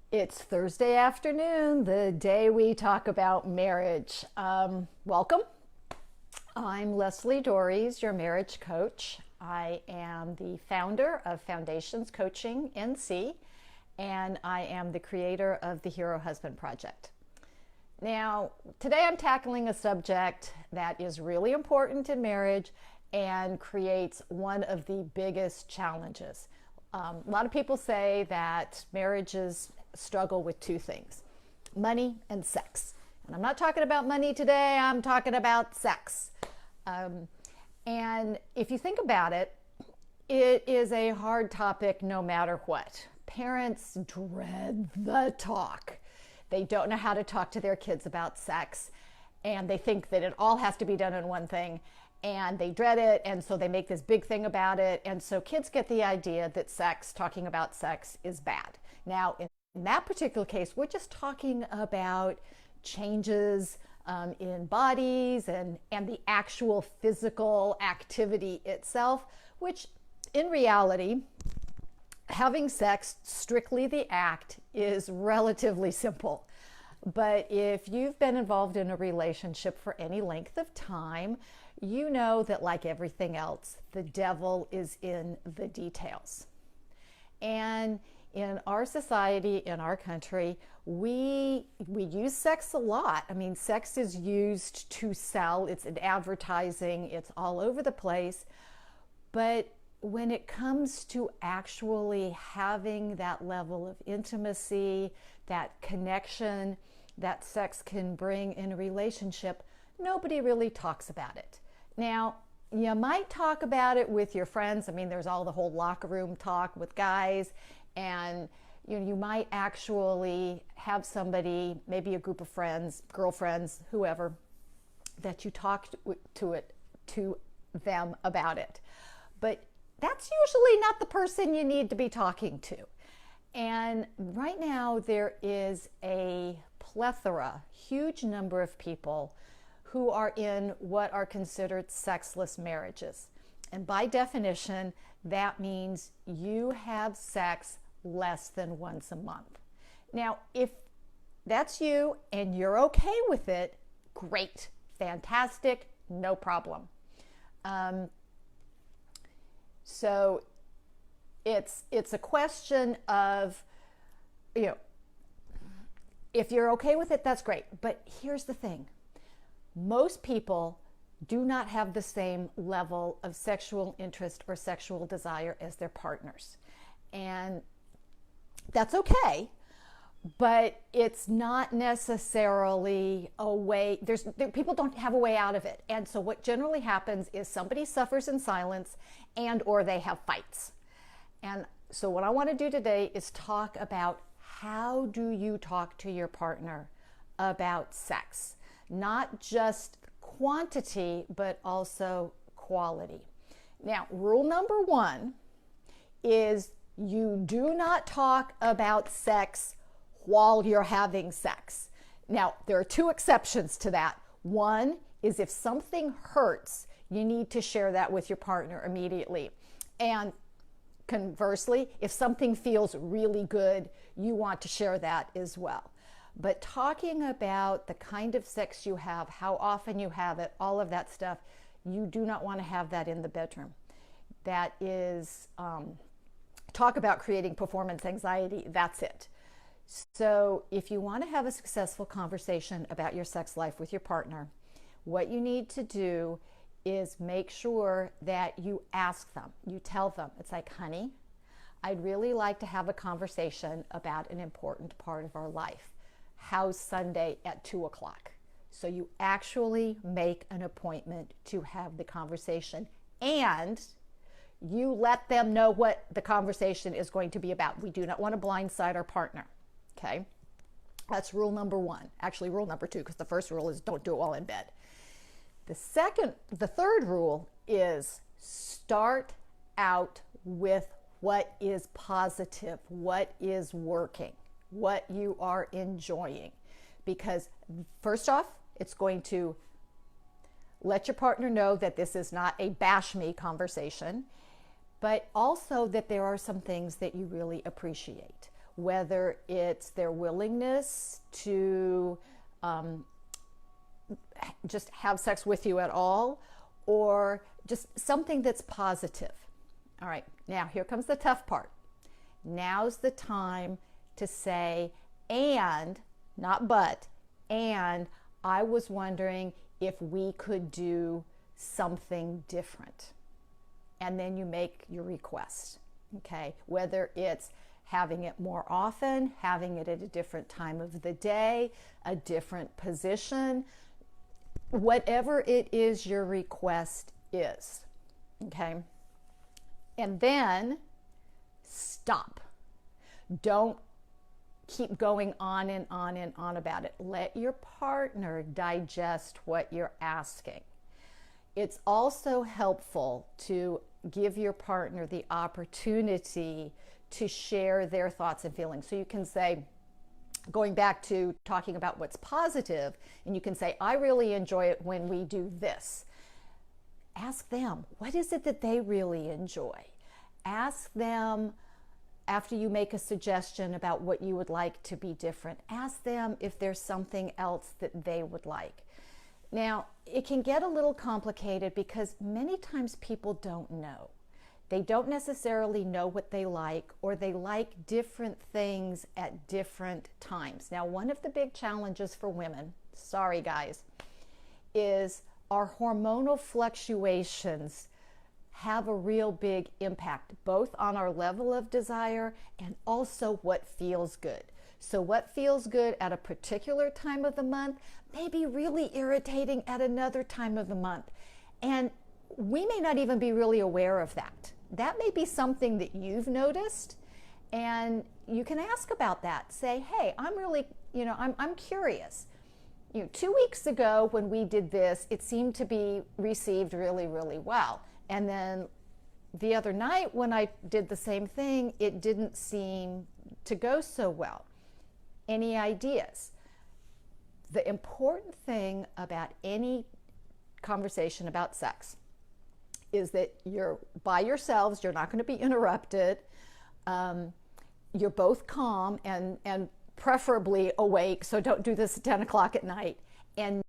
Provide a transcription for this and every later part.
It's Thursday afternoon, the day we talk about marriage. Welcome. I'm Leslie Dories, your marriage coach. I am the founder of Foundations Coaching NC, and I am the creator of the Hero Husband Project. Now, today I'm tackling a subject that is really important in marriage and creates one of the biggest challenges. A lot of people say that marriages struggle with two things: money and sex. And I'm not talking about money today, I'm talking about sex. And if you think about it, it is a hard topic no matter what. Parents dread the talk. They don't know how to talk to their kids about sex, and they think that it all has to be done in one thing, and they dread it, and so they make this big thing about it, and so kids get the idea that talking about sex is bad. Now, in that particular case, we're just talking about changes in bodies and the actual physical activity itself, which in reality, having sex, strictly the act, is relatively simple. But if you've been involved in a relationship for any length of time, you know that, like everything else, the devil is in the details. And in our society, in our country, we use sex a lot. I mean, sex is used to sell, it's in advertising, it's all over the place. But when it comes to actually having that level of intimacy, that connection that sex can bring in a relationship, nobody really talks about it. Now, you might talk about it with your friends. I mean, there's all the whole locker room talk with guys, and you might actually have somebody, maybe a group of friends, girlfriends, whoever, that you talk to them about it. But that's usually not the person you need to be talking to. And right now there is a plethora, huge number of people who are in what are considered sexless marriages. And by definition, that means you have sex less than once a month. Now, if that's you and you're okay with it, great, fantastic, no problem. So it's a question of, if you're okay with it, that's great. But here's the thing. Most people do not have the same level of sexual interest or sexual desire as their partners. And that's okay, but it's not necessarily a way, people don't have a way out of it. And so what generally happens is somebody suffers in silence and or they have fights. And so what I want to do today is talk about how do you talk to your partner about sex? Not just quantity, but also quality. Now, rule number one is you do not talk about sex while you're having sex. Now, there are two exceptions to that. One is if something hurts, you need to share that with your partner immediately. And conversely, if something feels really good, you want to share that as well. But talking about the kind of sex you have, how often you have it, all of that stuff, you do not want to have that in the bedroom. That is, talk about creating performance anxiety, that's it. So if you want to have a successful conversation about your sex life with your partner, what you need to do is make sure that you ask them, you tell them, it's like, honey, I'd really like to have a conversation about an important part of our life. How's Sunday at 2 o'clock? So you actually make an appointment to have the conversation, and you let them know what the conversation is going to be about. We do not want to blindside our partner, okay? That's rule number one. Actually, rule number two, because the first rule is don't do it while in bed. The third rule is start out with what is positive, what is working, what you are enjoying. Because first off, it's going to let your partner know that this is not a bash me conversation, but also that there are some things that you really appreciate. whether it's their willingness to just have sex with you at all, or just something that's positive. All right, now here comes the tough part. Now's the time to say, and, not but, and I was wondering if we could do something different. And then you make your request, okay? Whether it's having it more often, having it at a different time of the day, a different position, whatever it is your request is, okay? And then stop. Don't keep going on and on and on about it. Let your partner digest what you're asking. It's also helpful to give your partner the opportunity to share their thoughts and feelings. So you can say, going back to talking about what's positive, and you can say, I really enjoy it when we do this. Ask them, what is it that they really enjoy? Ask them, after you make a suggestion about what you would like to be different, ask them if there's something else that they would like. Now, it can get a little complicated because many times people don't know. They don't necessarily know what they like, or they like different things at different times. Now, one of the big challenges for women, sorry guys, is our hormonal fluctuations have a real big impact, both on our level of desire and also what feels good. So what feels good at a particular time of the month may be really irritating at another time of the month. And we may not even be really aware of that. That may be something that you've noticed, and you can ask about that. Say, hey, I'm really, I'm curious. 2 weeks ago when we did this, it seemed to be received really, really well. And then the other night when I did the same thing, it didn't seem to go so well. Any ideas? The important thing about any conversation about sex is that you're by yourselves, you're not going to be interrupted, you're both calm and preferably awake, so don't do this at 10 o'clock at night. And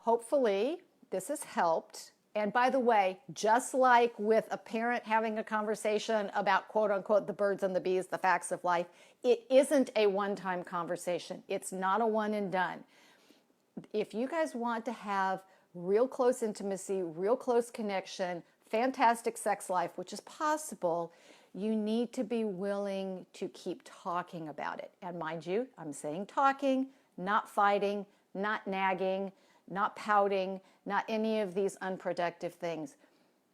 hopefully this has helped. And by the way, just like with a parent having a conversation about quote unquote the birds and the bees, the facts of life, it isn't a one-time conversation. It's not a one and done. If you guys want to have real close intimacy, real close connection, fantastic sex life, which is possible, you need to be willing to keep talking about it. And mind you, I'm saying talking, not fighting, not nagging, not pouting, not any of these unproductive things.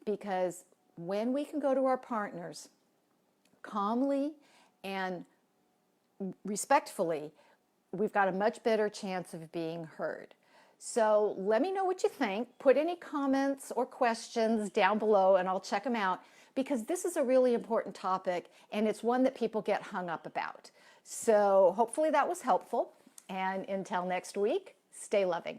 Because when we can go to our partners calmly and respectfully, we've got a much better chance of being heard. So let me know what you think. Put any comments or questions down below and I'll check them out, because this is a really important topic and it's one that people get hung up about. So hopefully that was helpful. And until next week, stay loving.